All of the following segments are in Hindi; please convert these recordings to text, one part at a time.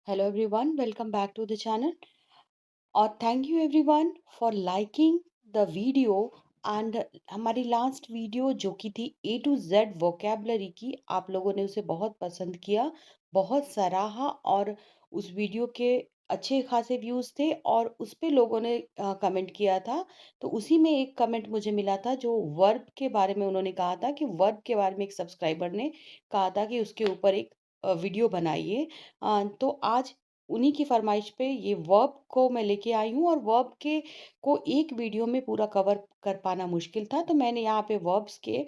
Hello everyone, welcome back to the channel. और thank you everyone for liking the video and हमारी लास्ट वीडियो जो कि थी A to Z वोकेबलरी की, आप लोगों ने उसे बहुत पसंद किया, बहुत सराहा और उस वीडियो के अच्छे खासे व्यूज थे और उस पे लोगों ने कमेंट किया था। तो उसी में एक कमेंट मुझे मिला था जो वर्ब के बारे में उन्होंने कहा था कि वर्ब के बारे में एक सब्सक्राइबर ने कहा था कि उसके ऊपर एक वीडियो बनाइए। तो आज उन्हीं की फरमाइश पे ये वर्ब को मैं लेके आई हूँ और वर्ब के को एक वीडियो में पूरा कवर कर पाना मुश्किल था, तो मैंने यहाँ पे वर्ब्स के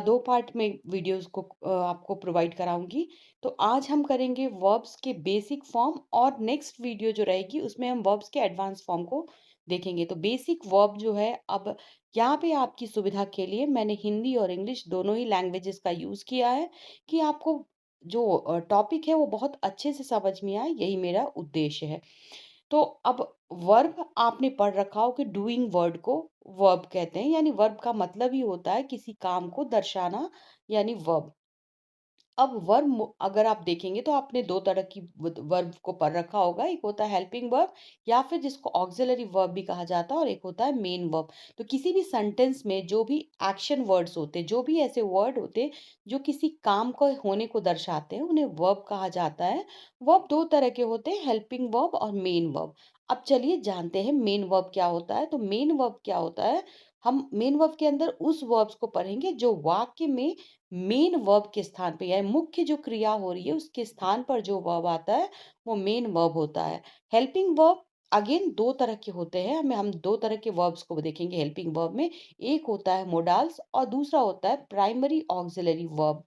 दो पार्ट में वीडियोस को आपको प्रोवाइड कराऊंगी। तो आज हम करेंगे वर्ब्स के बेसिक फॉर्म और नेक्स्ट वीडियो जो रहेगी उसमें हम वर्ब्स के एडवांस फॉर्म को देखेंगे। तो बेसिक वर्ब जो है, अब यहाँ पे आपकी सुविधा के लिए मैंने हिंदी और इंग्लिश दोनों ही लैंग्वेजेस का यूज़ किया है कि आपको जो टॉपिक है वो बहुत अच्छे से समझ में आए, यही मेरा उद्देश्य है। तो अब वर्ब आपने पढ़ रखा हो कि डूइंग वर्ड को वर्ब कहते हैं, यानी वर्ब का मतलब ही होता है किसी काम को दर्शाना, यानी वर्ब। अब वर्ब अगर आप देखेंगे तो आपने दो तरह की वर्ब को पढ़ रखा होगा, एक होता है हेल्पिंग वर्ब या फिर जिसको ऑक्सिलरी वर्ब भी कहा जाता है, और एक होता है मेन वर्ब। तो किसी भी सेंटेंस में जो भी एक्शन वर्ड्स होते हैं, जो भी ऐसे वर्ड होते हैं जो किसी काम को होने को दर्शाते हैं, उन्हें वर्ब कहा जाता है। वर्ब दो तरह के होते हैं, हेल्पिंग वर्ब और मेन वर्ब। अब चलिए जानते हैं मेन वर्ब क्या होता है। तो मेन वर्ब क्या होता है, हम मेन वर्ब के अंदर उस वर्ब्स को पढ़ेंगे जो वाक्य में मेन वर्ब के स्थान पे, यानी मुख्य जो क्रिया हो रही है उसके स्थान पर जो वर्ब आता है वो मेन वर्ब होता है। हेल्पिंग वर्ब अगेन दो तरह के होते हैं, हमें हम दो तरह के वर्ब्स को देखेंगे हेल्पिंग वर्ब में। एक होता है मोडाल्स और दूसरा होता है प्राइमरी ऑक्सिलरी वर्ब।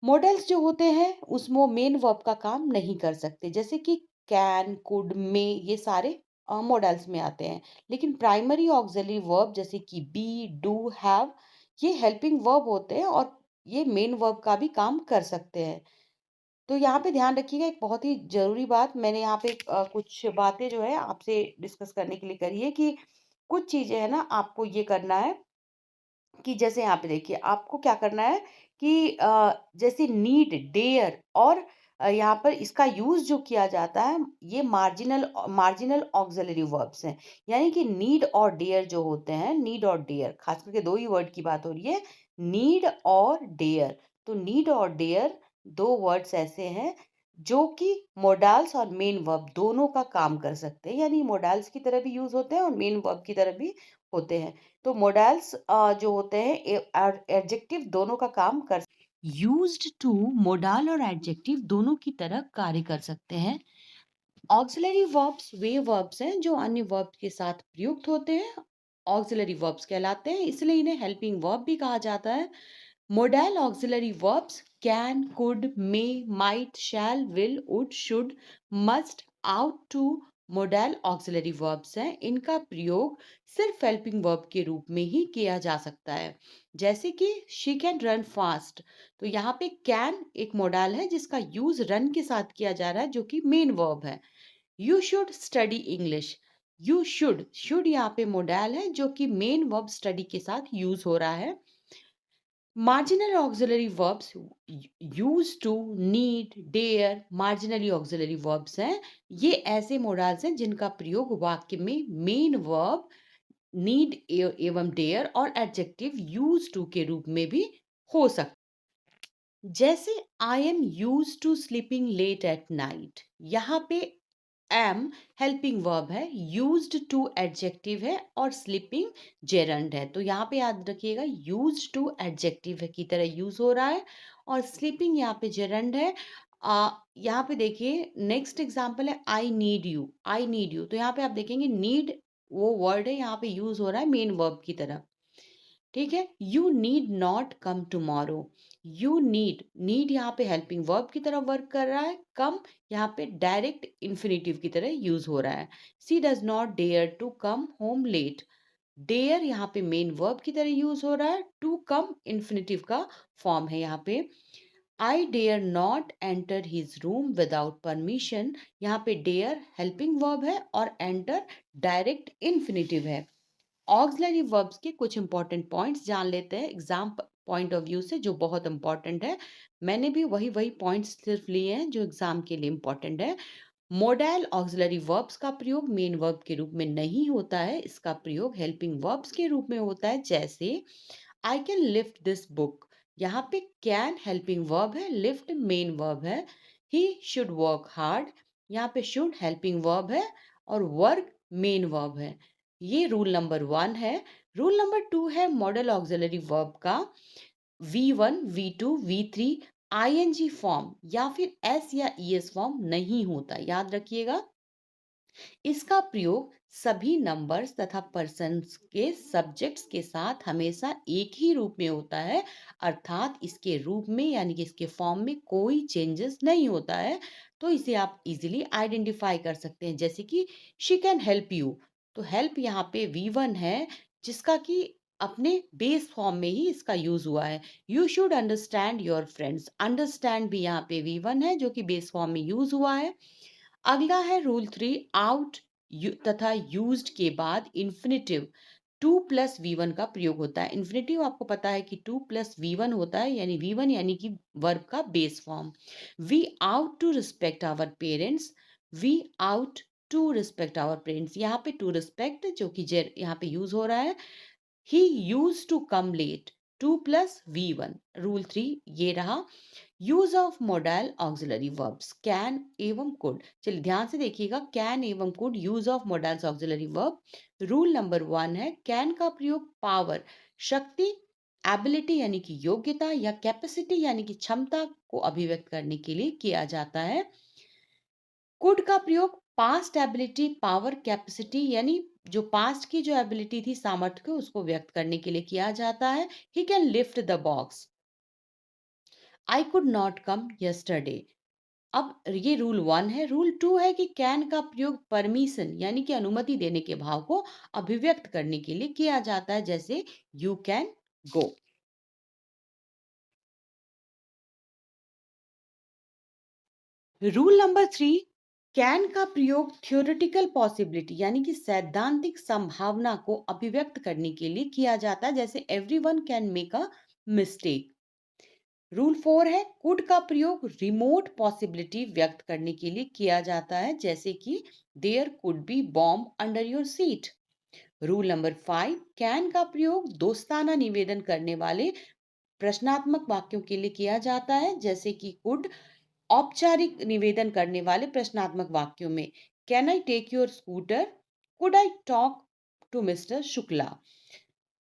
मॉडल्स जो होते हैं उसमें वो मेन वर्ब का काम नहीं कर सकते, जैसे कि कैन, कुड, मे, ये सारे मॉडल्स में आते हैं। लेकिन प्राइमरी ऑक्सिलरी वर्ब जैसे कि बी, डू, हैव, ये हेल्पिंग वर्ब होते हैं और ये मेन वर्ब का भी काम कर सकते हैं। तो यहाँ पे ध्यान रखिएगा, एक बहुत ही जरूरी बात मैंने यहाँ पे कुछ बातें जो है आपसे डिस्कस करने के लिए करी है कि कुछ चीजें है ना आपको ये करना है कि जैसे यहाँ पे देखिए आपको क्या करना है कि जैसे नीड, डेयर और यहाँ पर इसका यूज जो किया जाता है, ये मार्जिनल मार्जिनल ऑक्सिलरी वर्ब्स हैं। यानी कि नीड और डेयर जो होते हैं, नीड और डेयर, खास करके दो ही वर्ड की बात हो रही है, नीड और डेयर। तो नीड और डेयर दो वर्ड्स ऐसे हैं जो कि मोडाल्स और मेन वर्ब दोनों का काम कर सकते हैं, यानी मोडाल्स की तरह भी यूज होते हैं और मेन वर्ब की तरह भी होते हैं। तो मोडाल्स जो होते हैं एडजेक्टिव दोनों का काम कर, यूज्ड टू मोडाल और एडजेक्टिव दोनों की तरह कार्य कर सकते हैं। ऑक्सिलरी वर्ब्स वे वर्ब्स हैं जो अन्य वर्ब के साथ प्रयुक्त होते हैं, ऑक्सिलरी वर्ब्स कहलाते हैं, इसलिए इन्हें हेल्पिंग वर्ब भी कहा जाता है। Modal auxiliary verbs can, could, may, might, shall, will, would, should, must, ought to modal auxiliary verbs हैं। इनका प्रयोग सिर्फ हेल्पिंग वर्ब के रूप में ही किया जा सकता है। जैसे कि she can run fast, तो यहाँ पे can एक मोडाल है जिसका यूज रन के साथ किया जा रहा है जो कि मेन वर्ब है। You should study English, you should यहाँ पे मोडाल है जो कि मेन वर्ब स्टडी के साथ यूज हो रहा है। Marginal auxiliary verbs used to, need, dare, marginally auxiliary verbs हैं। ये ऐसे मोडाल्स हैं जिनका प्रयोग वाक्य में मेन वर्ब, नीड एवं डेयर और एडजेक्टिव यूज टू के रूप में भी हो सकता है। जैसे I am use to sleeping late at night, यहाँ पे एम हेल्पिंग वर्ब है, यूज्ड टू एडजेक्टिव है और स्लीपिंग जेरंड है। तो यहाँ पे याद रखिएगा यूज्ड टू एडजेक्टिव की तरह यूज हो रहा है और स्लीपिंग यहाँ पे जेरंड है। यहाँ पे देखिए नेक्स्ट एग्जांपल है I need you, I need you, तो यहाँ पे आप देखेंगे नीड वो वर्ड है यहाँ पे यूज हो रहा है मेन वर्ब की तरह। ठीक है, you need not come tomorrow, you need, need यहाँ पे हेल्पिंग वर्ब की तरह वर्क कर रहा है, कम यहाँ पे डायरेक्ट इन्फिनेटिव की तरह यूज हो रहा है। She does not dare to come home late, dare यहाँ पे मेन वर्ब की तरह यूज हो रहा है, टू कम इन्फिनेटिव का फॉर्म है यहाँ पे। I dare not enter his room without permission, यहाँ पे डेयर हेल्पिंग वर्ब है और एंटर डायरेक्ट इन्फिनेटिव है। ऑक्सिलरी वर्ब्स के कुछ इंपॉर्टेंट पॉइंट्स जान लेते हैं एग्जाम पॉइंट ऑफ व्यू से, जो बहुत इंपॉर्टेंट है। मैंने भी वही वही पॉइंट्स सिर्फ लिए हैं जो एग्जाम के लिए इम्पोर्टेंट है। मोडाल ऑक्सिलरी वर्ब्स का प्रयोग मेन वर्ब के रूप में नहीं होता है, इसका प्रयोग हेल्पिंग वर्ब्स के रूप में होता है। जैसे I can lift this book, यहाँ पे कैन हेल्पिंग वर्ब है, लिफ्ट मेन वर्ब है। ही शुड वर्क हार्ड, यहाँ पे शुड हेल्पिंग वर्ब है और वर्क मेन वर्ब है। ये रूल नंबर 1 है। रूल नंबर 2 है मॉडल ऑक्सिलरी वर्ब का V1, V2, V3 ING form या फिर एस या ईएस फॉर्म नहीं होता, याद रखिएगा। इसका प्रयोग सभी नंबर्स तथा पर्सन्स के सब्जेक्ट्स के साथ हमेशा एक ही रूप में होता है, अर्थात इसके रूप में यानी कि इसके फॉर्म में कोई चेंजेस नहीं होता है। तो इसे आप इजीली आइडेंटिफाई कर सकते हैं, जैसे कि शी कैन हेल्प यू, तो हेल्प यहाँ पे V1 है, जिसका कि अपने बेस फॉर्म में ही इसका यूज हुआ है। You should understand your friends, understand भी यहाँ पे V1 है जो कि बेस फॉर्म में यूज हुआ है। अगला है रूल 3, आउट तथा यूज्ड के बाद इन्फिनेटिव 2 + V1 का प्रयोग होता है। इन्फिनेटिव आपको पता है कि 2 + V1 होता है, यानी V1 यानी कि वर्ब का base form. We ought to respect our parents, we ought to respect our parents, यहाँ पे टू रिस्पेक्ट जो कि यहाँ पे यूज हो रहा है। He use to come late, 2 + V1। Rule 3 ये रहा। Use of modal auxiliary verbs can एवं कुड, चलिए ध्यान से देखिएगा, कैन एवं could use of modals auxiliary verb. Rule number 1 है कैन का प्रयोग पावर शक्ति, एबिलिटी यानी कि योग्यता या कैपेसिटी यानी कि क्षमता को अभिव्यक्त करने के लिए किया जाता है। कुड का प्रयोग पास्ट एबिलिटी, पावर, कैपेसिटी यानी जो पास्ट की जो एबिलिटी थी, सामर्थ्य को उसको व्यक्त करने के लिए किया जाता है। He can lift the box, I could not come yesterday. अब ये रूल 1 है। रूल 2 है कि कैन का प्रयोग परमिशन यानी कि अनुमति देने के भाव को अभिव्यक्त करने के लिए किया जाता है, जैसे you can go. Rule number 3, can का प्रयोग थ्योरेटिकल पॉसिबिलिटी यानी कि सैद्धांतिक संभावना को अभिव्यक्त करने के लिए किया जाता है, जैसे everyone can make a mistake. Rule 4 है कुड का प्रयोग रिमोट पॉसिबिलिटी व्यक्त करने के लिए किया जाता है, जैसे कि there could be bomb under your seat. Rule number 5, can का प्रयोग दोस्ताना निवेदन करने वाले प्रश्नात्मक वाक्यों के लिए किया जाता है, जैसे कि कुड औपचारिक निवेदन करने वाले प्रश्नात्मक वाक्यों में can I take your scooter, could I talk to mister Shukla.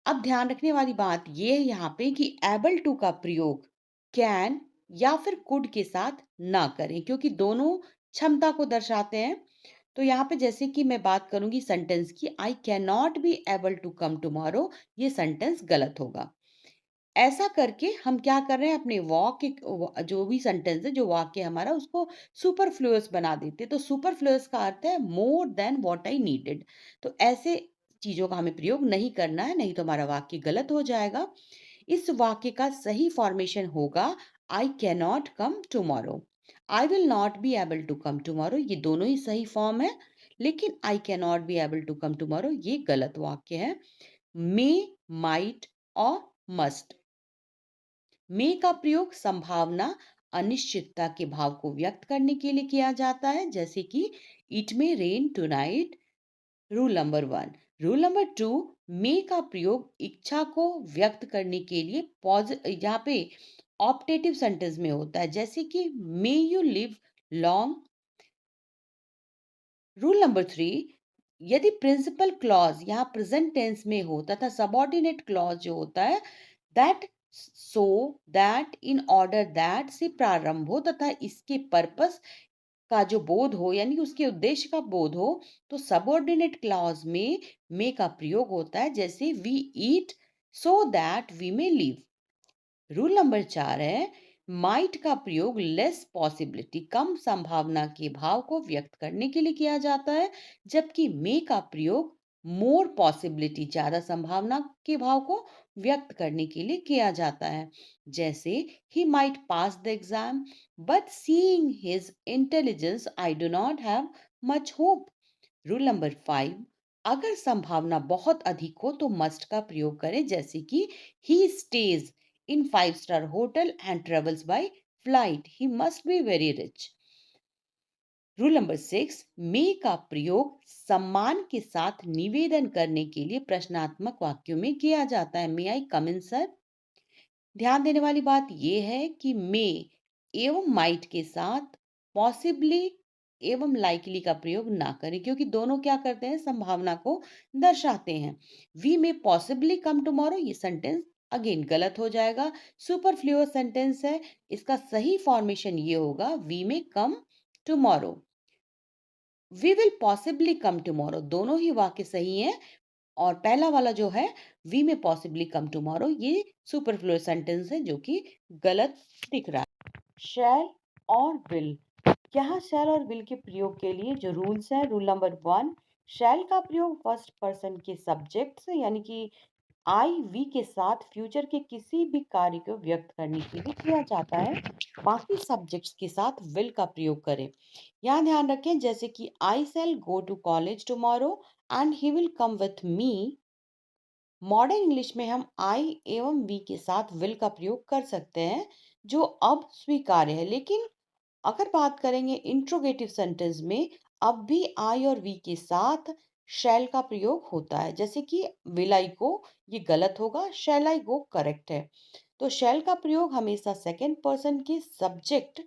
अब ध्यान रखने वाली बात यह है यहाँ पे कि एबल टू का प्रयोग कैन या फिर कुड के साथ ना करें, क्योंकि दोनों क्षमता को दर्शाते हैं। तो यहाँ पे जैसे कि मैं बात करूंगी सेंटेंस की, I can not be able to come tomorrow, ये सेंटेंस गलत होगा। ऐसा करके हम क्या कर रहे हैं, अपने वाक्य जो भी सेंटेंस है, जो वाक्य हमारा, उसको सुपरफ्लुअस बना देते हैं। तो सुपरफ्लुअस का अर्थ है more than what I needed. तो ऐसे चीजों का हमें प्रयोग नहीं करना है, नहीं तो हमारा वाक्य गलत हो जाएगा। इस वाक्य का सही फॉर्मेशन होगा I can not come tomorrow, I will not be able to come tomorrow, ये दोनों ही सही फॉर्म है। लेकिन I can not be able to come tomorrow ये गलत वाक्य है। मे, माइट और मस्ट, मे का प्रयोग संभावना, अनिश्चितता के भाव को व्यक्त करने के लिए किया जाता है, जैसे कि it may rain tonight. Rule number 1। Rule number 2, मे का प्रयोग इच्छा को व्यक्त करने के लिए यहाँ पे ऑप्टेटिव सेंटेंस में होता है, जैसे कि may you live long. Rule number 3, यदि प्रिंसिपल क्लॉज यहाँ प्रेजेंट टेंस में हो तथा सबऑर्डिनेट क्लॉज जो होता है that, so, that, in order, that से प्रारंभ हो तथा इसके पर्पस का जो बोध हो यानी कि उसके उद्देश्य का बोध हो, तो सबऑर्डिनेट क्लॉज में मे का प्रयोग होता है, जैसे we eat so that we may live. Rule number 4 है माइट का प्रयोग लेस पॉसिबिलिटी, कम संभावना के भाव को व्यक्त करने के लिए किया जाता है, जबकि मे का प्रयोग मोर पॉसिबिलिटी, ज्यादा संभावना के भाव को व्यक्त करने के लिए किया जाता है, जैसे he might pass the exam but seeing his intelligence I do not have much hope. Rule number 5, अगर संभावना बहुत अधिक हो तो मस्ट का प्रयोग करें, जैसे कि ही stage in 5-star hotel and travels by flight. He must be very rich. Rule number 6, मे का प्रयोग सम्मान के साथ निवेदन करने के लिए प्रश्नात्मक वाक्यों में किया जाता है. मे आई कम इन सर. ध्यान देने वाली बात यह है कि मे एवं माइट के साथ पॉसिबली एवं लाइकली का प्रयोग ना करें, क्योंकि दोनों क्या करते हैं, संभावना को दर्शाते हैं. We may possibly come tomorrow, ये सेंटेंस अगेन गलत हो जाएगा, सुपरफ्लुअस सेंटेंस है. इसका सही फॉर्मेशन ये होगा, we may come tomorrow. We will possibly come tomorrow, दोनों ही वाक्य सही हैं. और पहला वाला जो है, वी में पॉसिबली कम टुमारो, ये सुपरफ्लुअस सेंटेंस है जो कि गलत दिख रहा है. शैल और विल. यहाँ शैल और विल के प्रयोग के लिए जो रूल्स हैं, रूल नंबर 1, शैल का प्रयोग फर्स्ट पर्सन के सब्जेक्ट से यानी कि आई वी के साथ फ्यूचर के किसी भी कार्य को व्यक्त करने के लिए किया जाता है. बाकी सब्जेक्ट्स के साथ विल का प्रयोग करें. यहाँ ध्यान रखें, जैसे कि I shall go to college tomorrow and he will come with me. Modern English में हम आई एवं वी के साथ विल का प्रयोग कर सकते हैं, जो अब स्वीकार्य है. लेकिन अगर बात करेंगे इंट्रोगेटिव सेंटेंस में, अब भी आई और वी के साथ शैल का प्रयोग होता है. जैसे कि विल आई गो, ये गलत होगा, शैल आई गो करेक्ट है. तो शैल का प्रयोग हमेशा सेकंड पर्सन के सब्जेक्ट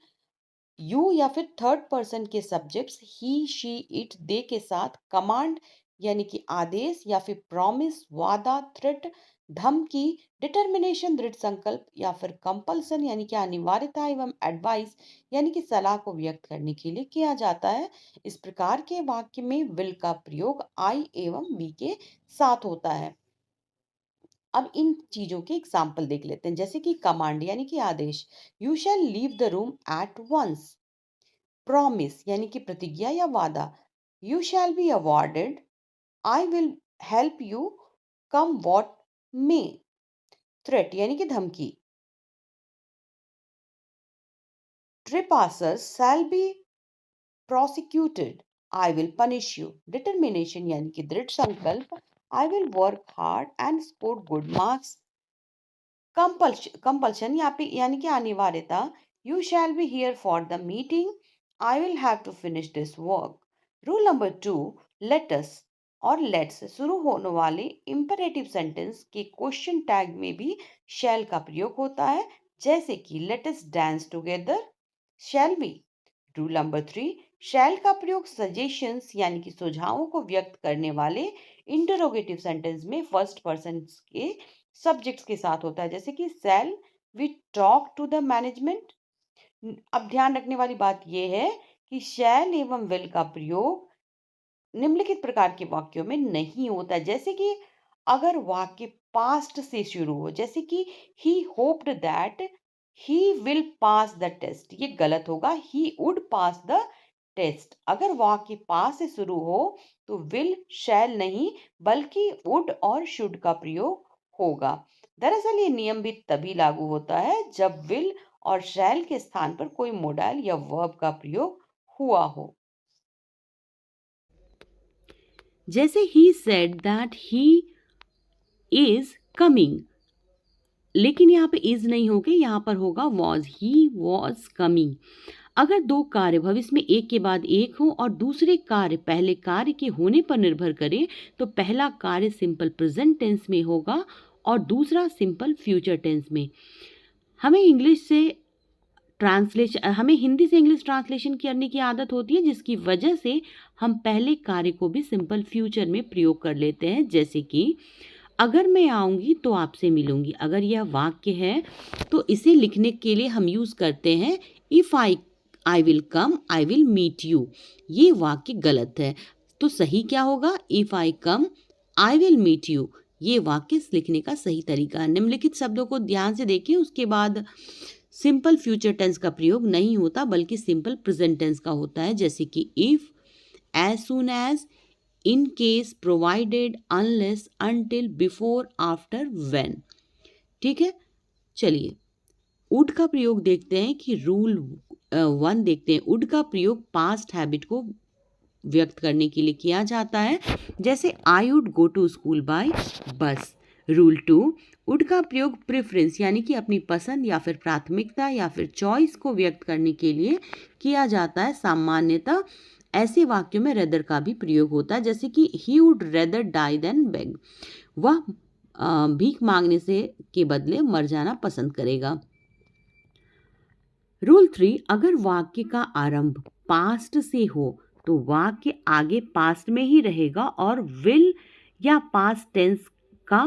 यू या फिर थर्ड पर्सन के subjects he she it they के साथ कमांड यानी कि आदेश या फिर प्रॉमिस वादा थ्रेट धमकी डिटर्मिनेशन दृढ़ संकल्प या फिर कंपल्सन यानी कि अनिवार्यता एवं एडवाइस यानी कि सलाह को व्यक्त करने के लिए किया जाता है. इस प्रकार के वाक्य में विल का प्रयोग आई एवं वी के साथ होता है. अब इन चीजों के एग्जाम्पल देख लेते हैं. जैसे कि कमांड यानी कि आदेश, you shall leave the room at once. Promise यानी कि प्रतिज्ञा या वादा, you shall be awarded. I will help you come what may. Threat यानी कि धमकी, trespassers shall be prosecuted. I will punish you. Determination यानी कि दृढ़ संकल्प, I will work hard and score good marks. Compulsion यानी कि अनिवार्यता, you shall be here for the meeting. I will have to finish this work. Rule number 2, let's और लेट्स से शुरू होने वाले इंपेरेटिव सेंटेंस के क्वेश्चन टैग में भी शैल का प्रयोग होता है. जैसे कि let us dance together, shall be. Rule number 3, shall का प्रयोग सजेशंस यानी कि सुझावों को व्यक्त करने वाले इंटरोगेटिव सेंटेंस में फर्स्ट पर्सन के सब्जेक्ट्स के साथ होता है. जैसे कि shall we talk to the management. अब ध्यान रखने वाली बात यह है कि शैल एवं विल का प्रयोग निम्नलिखित प्रकार के वाक्यों में नहीं होता. जैसे कि अगर वाक्य पास्ट से शुरू हो, जैसे कि he hoped that he will pass the test, ये गलत होगा, he would pass the test. अगर वाक्य पास से शुरू हो तो विल शैल नहीं बल्कि वुड और शुड का प्रयोग होगा. दरअसल ये नियम भी तभी लागू होता है जब विल और शैल के स्थान पर कोई मोडाइल या वर्ब का प्रयोग हुआ हो. जैसे he said that he is coming, लेकिन यहाँ पे इज नहीं होगा, यहाँ पर होगा वॉज. He was coming. अगर दो कार्य भविष्य में एक के बाद एक हो और दूसरे कार्य पहले कार्य के होने पर निर्भर करे तो पहला कार्य सिंपल प्रेजेंट टेंस में होगा और दूसरा सिंपल फ्यूचर टेंस में. हमें हिंदी से इंग्लिश ट्रांसलेशन करने की आदत होती है, जिसकी वजह से हम पहले कार्य को भी सिंपल फ्यूचर में प्रयोग कर लेते हैं. जैसे कि अगर मैं आऊँगी तो आपसे मिलूंगी. अगर यह वाक्य है तो इसे लिखने के लिए हम यूज़ करते हैं if I will come I will meet you. ये वाक्य गलत है, तो सही क्या होगा, if I come I will meet you. ये वाक्य लिखने का सही तरीका है. निम्नलिखित शब्दों को ध्यान से देखिए. उसके बाद सिंपल फ्यूचर टेंस का प्रयोग नहीं होता बल्कि सिंपल प्रेजेंट टेंस का होता है. जैसे कि if, as soon as, in case, provided, unless, until, before, after, when. ठीक है, चलिए वुड का प्रयोग देखते हैं कि रूल 1 देखते हैं. वुड का प्रयोग पास्ट हैबिट को व्यक्त करने के लिए किया जाता है. जैसे I would go to school by bus. Rule 2, would का प्रयोग प्रेफरेंस यानी कि अपनी पसंद या फिर प्राथमिकता या फिर चॉइस को व्यक्त करने के लिए किया जाता है। सामान्यतः ऐसे वाक्यों में रेदर का भी प्रयोग होता है, जैसे कि he would rather die than beg, वह भीख मांगने से के बदले मर जाना पसंद करेगा। रूल 3, अगर वाक्य का आरंभ पास्ट से हो तो वाक्य आगे पास्ट में ही रहेगा और विल या पास्ट टेंस का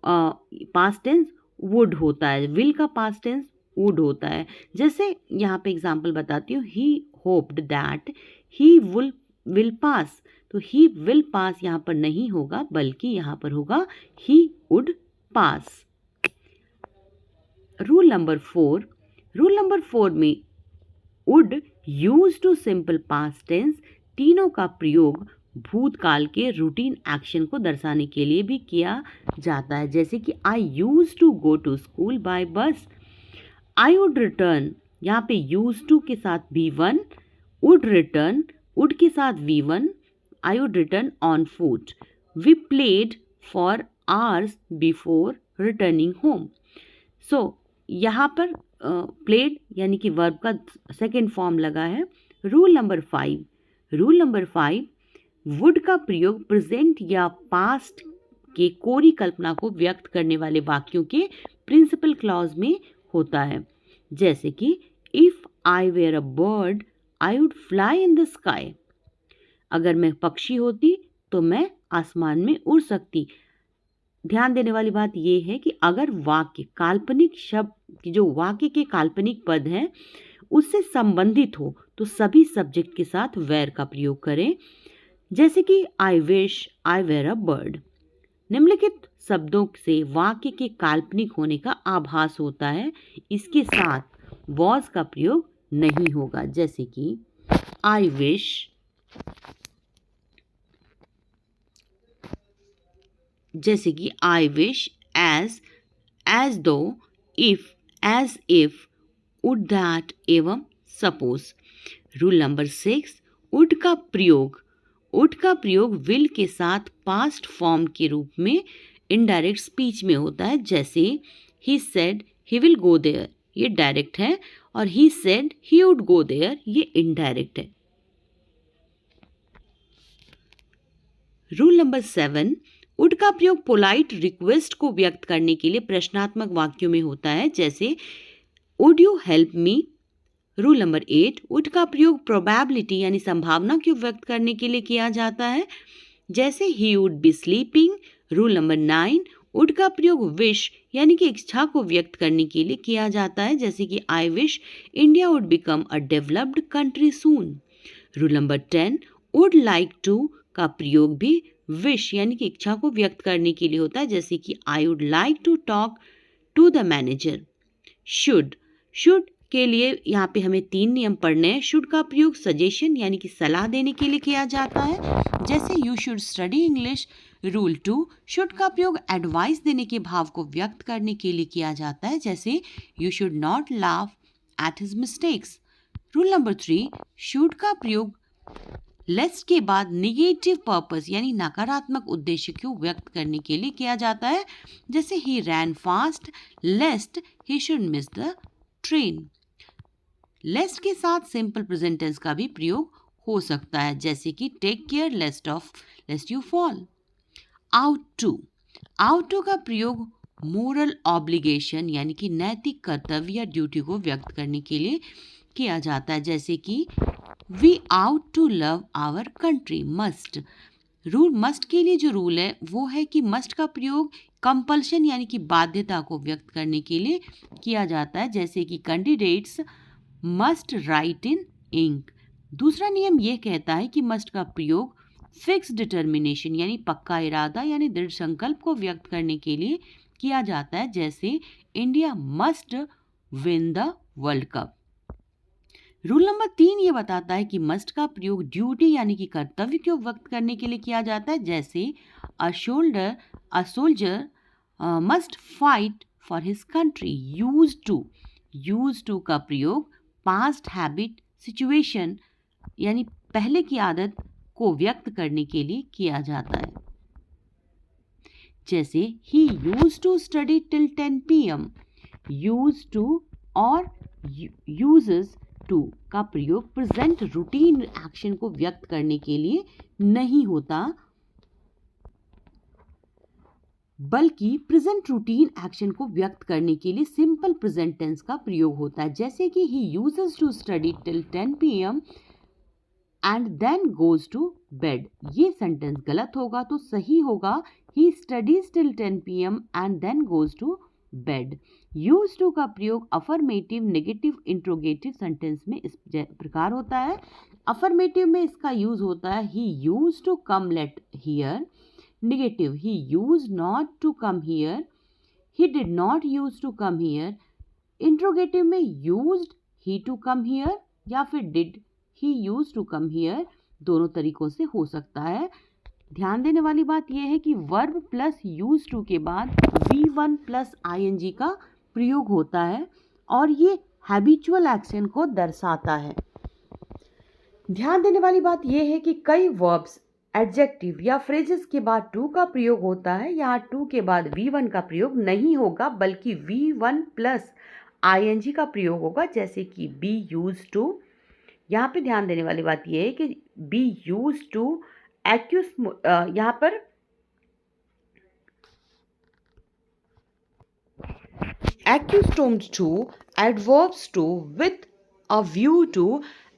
पास्ट टेंस वुड होता है, विल का पास्ट टेंस वुड होता है। जैसे यहाँ पे एग्जांपल बताती हूँ, he hoped that he will pass, तो ही विल पास यहाँ पर नहीं होगा बल्कि यहाँ पर होगा he would pass. Rule number 4 में would use to simple past tense तीनों का प्रयोग भूतकाल के रूटीन एक्शन को दर्शाने के लिए भी किया जाता है। जैसे कि I use to go to school by bus, I would return, यहाँ पे यूज टू के साथ V1, वुड रिटर्न, वुड के साथ V1, I would return on foot, we played for hours before returning home. So यहाँ पर प्लेड यानी कि वर्ब का सेकेंड फॉर्म लगा है। रूल नंबर 5, वुड का प्रयोग प्रेजेंट या पास्ट के कोरी कल्पना को व्यक्त करने वाले वाक्यों के प्रिंसिपल क्लॉज में होता है। जैसे कि if I were a bird I would fly in the sky, अगर मैं पक्षी होती तो मैं आसमान में उड़ सकती। ध्यान देने वाली बात यह है कि अगर वाक्य काल्पनिक शब्द, जो वाक्य के काल्पनिक पद हैं उससे संबंधित हो तो सभी सब्जेक्ट के साथ वेयर का प्रयोग करें। जैसे कि I wish I were a bird, निम्नलिखित शब्दों से वाक्य के काल्पनिक होने का आभास होता है, इसके साथ वॉज का प्रयोग नहीं होगा। जैसे कि आई विश, जैसे कि I wish, as though, if, as if, would that एवं सपोज। रूल नंबर 6, वुड का प्रयोग विल के साथ पास्ट फॉर्म के रूप में इनडायरेक्ट स्पीच में होता है। जैसे he said he will go there, ये डायरेक्ट है, और he said he would go there, ये इनडायरेक्ट है। रूल नंबर 7, वुड का प्रयोग पोलाइट रिक्वेस्ट को व्यक्त करने के लिए प्रश्नात्मक वाक्यों में होता है। जैसे would you help me. Rule number 8, would का प्रयोग प्रोबेबिलिटी यानी संभावना को व्यक्त करने के लिए किया जाता है। जैसे he would be sleeping. Rule number 9, would का प्रयोग विश यानी कि इच्छा को व्यक्त करने के लिए किया जाता है। जैसे कि I wish India would become a developed country soon. Rule number 10, would like to का प्रयोग भी विश यानी कि इच्छा को व्यक्त करने के लिए होता है। जैसे कि I would like to talk to the manager. Should के लिए यहाँ पे हमें 3 नियम पढ़ने हैं। शुड का प्रयोग सजेशन यानी कि सलाह देने के लिए किया जाता है। जैसे you should study English. Rule 2, should का प्रयोग एडवाइस देने के भाव को व्यक्त करने के लिए किया जाता है। जैसे you should not laugh at his mistakes. Rule number 3, should का प्रयोग लेस्ट के बाद निगेटिव पर्पस यानी नकारात्मक उद्देश्य को व्यक्त करने के लिए किया जाता है। जैसे he ran fast lest he should miss the train. Lest के साथ सिंपल प्रेजेंट टेंस का भी प्रयोग हो सकता है। जैसे कि take care lest you fall. Ought to का प्रयोग मोरल ऑब्लिगेशन यानी कि नैतिक कर्तव्य या ड्यूटी को व्यक्त करने के लिए किया जाता है। जैसे कि we ought to love our country. Must के लिए जो रूल है वो है कि मस्ट का प्रयोग कंपल्शन यानी कि बाध्यता को व्यक्त करने के लिए किया जाता है। जैसे कि कैंडिडेट्स मस्ट राइट इन इंक। दूसरा नियम यह कहता है कि मस्ट का प्रयोग फिक्स डिटर्मिनेशन यानी पक्का इरादा यानी दृढ़ संकल्प को व्यक्त करने के लिए किया जाता है। जैसे India must win the world cup. Rule number 3 ये बताता है कि मस्ट का प्रयोग ड्यूटी यानी कि कर्तव्य को व्यक्त करने के लिए किया जाता है। जैसे a soldier must fight for his country. Use to का प्रयोग पास्ट हैबिट सिचुएशन यानी पहले की आदत को व्यक्त करने के लिए किया जाता है। जैसे he used to study till 10 p.m. used to और uses to का प्रयोग प्रेजेंट रूटीन एक्शन को व्यक्त करने के लिए नहीं होता, बल्कि प्रेजेंट रूटीन एक्शन को व्यक्त करने के लिए सिंपल प्रेजेंट टेंस का प्रयोग होता है। जैसे कि he uses to study till 10 p.m. and then goes to bed। ये सेंटेंस गलत होगा, तो सही होगा he studies till 10 p.m. and then goes to bed। Use to का प्रयोग अफर्मेटिव, नेगेटिव, इंट्रोगेटिव सेंटेंस में इस प्रकार होता है। अफर्मेटिव में इसका यूज होता है he use to come late here. Negative he use not to come here, he did not use to come here. Interrogative में used he to come here या फिर did he use to come here, दोनों तरीकों से हो सकता है। ध्यान देने वाली बात यह है कि वर्ब प्लस यूज टू के बाद V1 प्लस ING का प्रयोग होता है और ये हैबिचुअल एक्शन को दर्शाता है। ध्यान देने वाली बात यह है कि कई वर्ब्स, एडजेक्टिव या फ्रेजेस के बाद टू का प्रयोग होता है। यहाँ टू के बाद V1 का प्रयोग नहीं होगा, बल्कि V1 प्लस ING का प्रयोग होगा, जैसे कि बी यूज टू। यहाँ पे ध्यान देने वाली बात यह है कि बी यूज टू एक्यूज, यहाँ पर accustomed to, adverbs to, with a view to,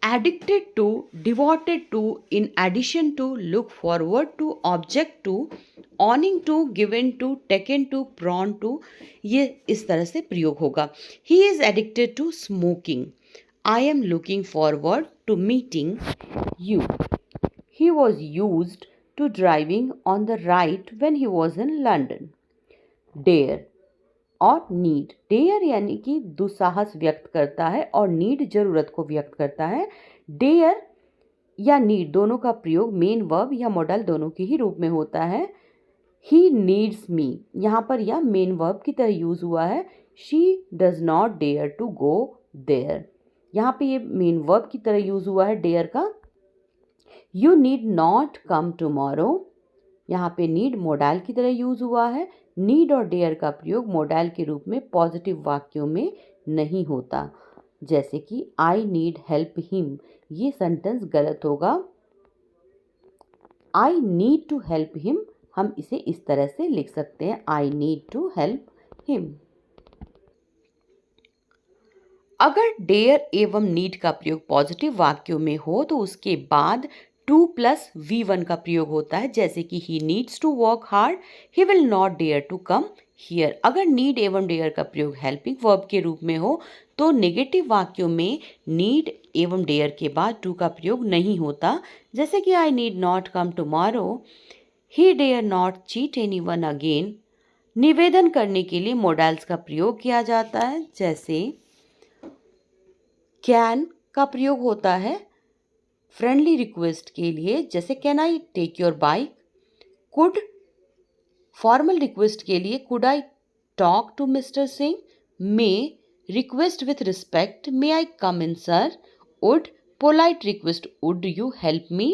addicted to, devoted to, in addition to, look forward to, object to, owning to, given to, taken to, prone to, ये इस तरह से प्रयोग होगा। He is addicted to smoking. I am looking forward to meeting you. He was used to driving on the right when he was in London. Dare और नीड, डेयर यानी कि दुस्साहस व्यक्त करता है और नीड जरूरत को व्यक्त करता है। डेयर या नीड दोनों का प्रयोग मेन वर्ब या मॉडल दोनों के ही रूप में होता है। ही नीड्स मी, यहाँ पर यह मेन वर्ब की तरह यूज हुआ है। She does not dare to go there, यहाँ पे ये मेन वर्ब की तरह यूज हुआ है डेयर का। You need not come tomorrow, यहाँ पे नीड मोडाल की तरह यूज हुआ है। नीड और डेयर का प्रयोग मोडाल के रूप में पॉजिटिव वाक्यों में नहीं होता, जैसे कि आई नीड हेल्प हिम, ये सेंटेंस गलत होगा। I need to help him, हम इसे इस तरह से लिख सकते हैं, I need to help him. अगर डेयर एवं नीड का प्रयोग पॉजिटिव वाक्यों में हो तो उसके बाद टू प्लस V1 का प्रयोग होता है, जैसे कि he needs to work hard, he will not dare to come here. अगर नीड एवं डेयर का प्रयोग हेल्पिंग वर्ब के रूप में हो तो नेगेटिव वाक्यों में नीड एवं डेयर के बाद टू का प्रयोग नहीं होता, जैसे कि I need not come tomorrow, he dare not cheat anyone again. निवेदन करने के लिए मोडाल्स का प्रयोग किया जाता है, जैसे कैन का प्रयोग होता है फ्रेंडली रिक्वेस्ट के लिए, जैसे can I take your bike. Could formal request के लिए could I talk to mister Singh. May request with respect, may I come in sir. Would polite request, would you help me.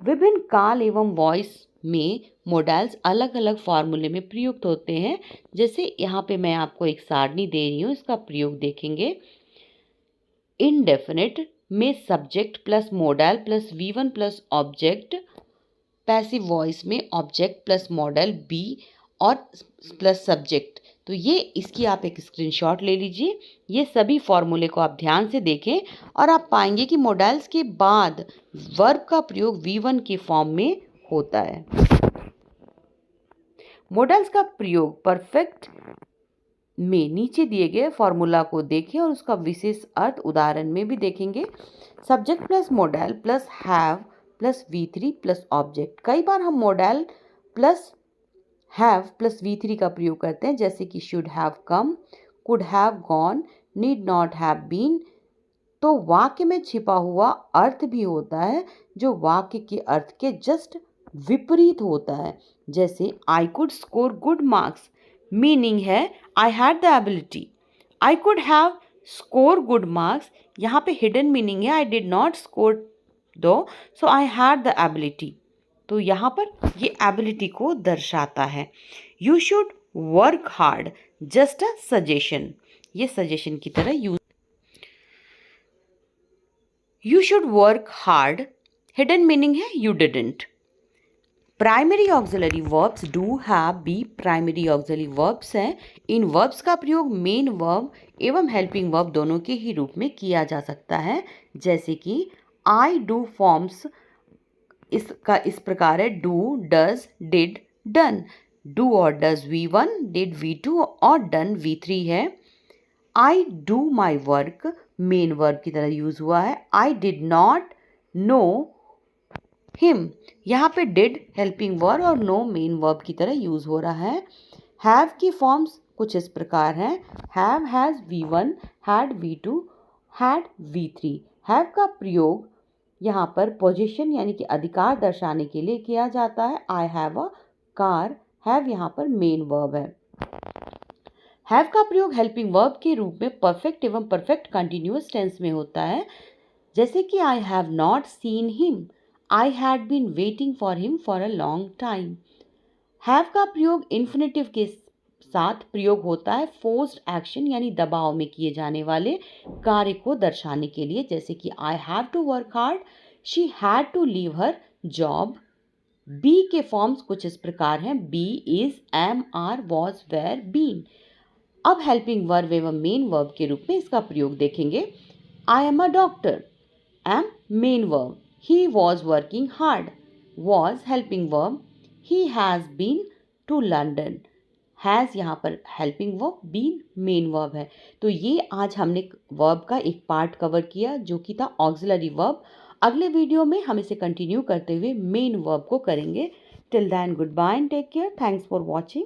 विभिन्न काल एवं वॉइस में मोडाल्स अलग अलग फॉर्मूले में प्रयुक्त होते हैं, जैसे यहाँ पे मैं आपको एक सारणी दे रही हूँ, इसका प्रयोग देखेंगे। इनडेफिनिट में subject plus model plus V1 plus object. Passive voice में ऑब्जेक्ट प्लस मॉडल बी और प्लस सब्जेक्ट। तो ये इसकी आप एक स्क्रीनशॉट ले लीजिए। ये सभी फॉर्मूले को आप ध्यान से देखें और आप पाएंगे कि मॉडल्स के बाद वर्ब का प्रयोग V1 के फॉर्म में होता है। मॉडल्स का प्रयोग परफेक्ट में नीचे दिए गए फॉर्मूला को देखें और उसका विशेष अर्थ उदाहरण में भी देखेंगे। Subject plus model plus have plus V3 plus object. कई बार हम model plus have plus V3 का प्रयोग करते हैं, जैसे कि should have come, could have gone, need not have been. तो वाक्य में छिपा हुआ अर्थ भी होता है जो वाक्य के अर्थ के जस्ट विपरीत होता है, जैसे I could score good marks, meaning है I had the ability. I could have score good marks, यहाँ पे हिडन मीनिंग है आई डिड नॉट स्कोर दो, so I had the ability. तो यहाँ पर ये एबिलिटी को दर्शाता है। You should work hard, just a suggestion, ये सजेशन की तरह use. You should work hard, hidden meaning है you didn't. Primary auxiliary verbs do have be primary auxiliary verbs हैं। इन वर्ब्स का प्रयोग मेन वर्ब एवं हेल्पिंग वर्ब दोनों के ही रूप में किया जा सकता है। जैसे कि आई डू फॉर्म्स इसका इस प्रकार है do, does, did, done. Do और डज V1, डिड V2 और डन V3 है। I do my work main verb की तरह यूज हुआ है। I did not know him, यहाँ पे डिड हेल्पिंग वर्ब और नो मेन वर्ब की तरह यूज हो रहा है। हैव की फॉर्म्स कुछ इस प्रकार हैं। Have has V1, had V2, had V3। Have का प्रयोग यहाँ पर पोजीशन यानी कि अधिकार दर्शाने के लिए किया जाता है। I have a car, have यहाँ पर मेन वर्ब है। हैव का प्रयोग हेल्पिंग वर्ब के रूप में परफेक्ट एवं परफेक्ट कंटिन्यूअस टेंस में होता है। जैसे कि I have not seen him, I had been waiting for him for a long time. Have का प्रयोग इन्फिनेटिव के साथ प्रयोग होता है फोर्स्ड एक्शन यानी दबाव में किए जाने वाले कार्य को दर्शाने के लिए। जैसे कि I have to work hard, she had to leave her job. Be के फॉर्म्स कुछ इस प्रकार हैं। Be, is, am, are, was, were, been. अब हेल्पिंग वर्ब एवं मेन वर्ब के रूप में इसका प्रयोग देखेंगे। I am a doctor, am main verb, he was working hard, was helping verb, he has been to London, has यहाँ पर helping verb, been main verb है। तो ये आज हमने वर्ब का एक पार्ट कवर किया जो कि था ऑक्सिलरी वर्ब। अगले वीडियो में हम इसे कंटिन्यू करते हुए मेन वर्ब को करेंगे। Till then goodbye and take care. Thanks for watching.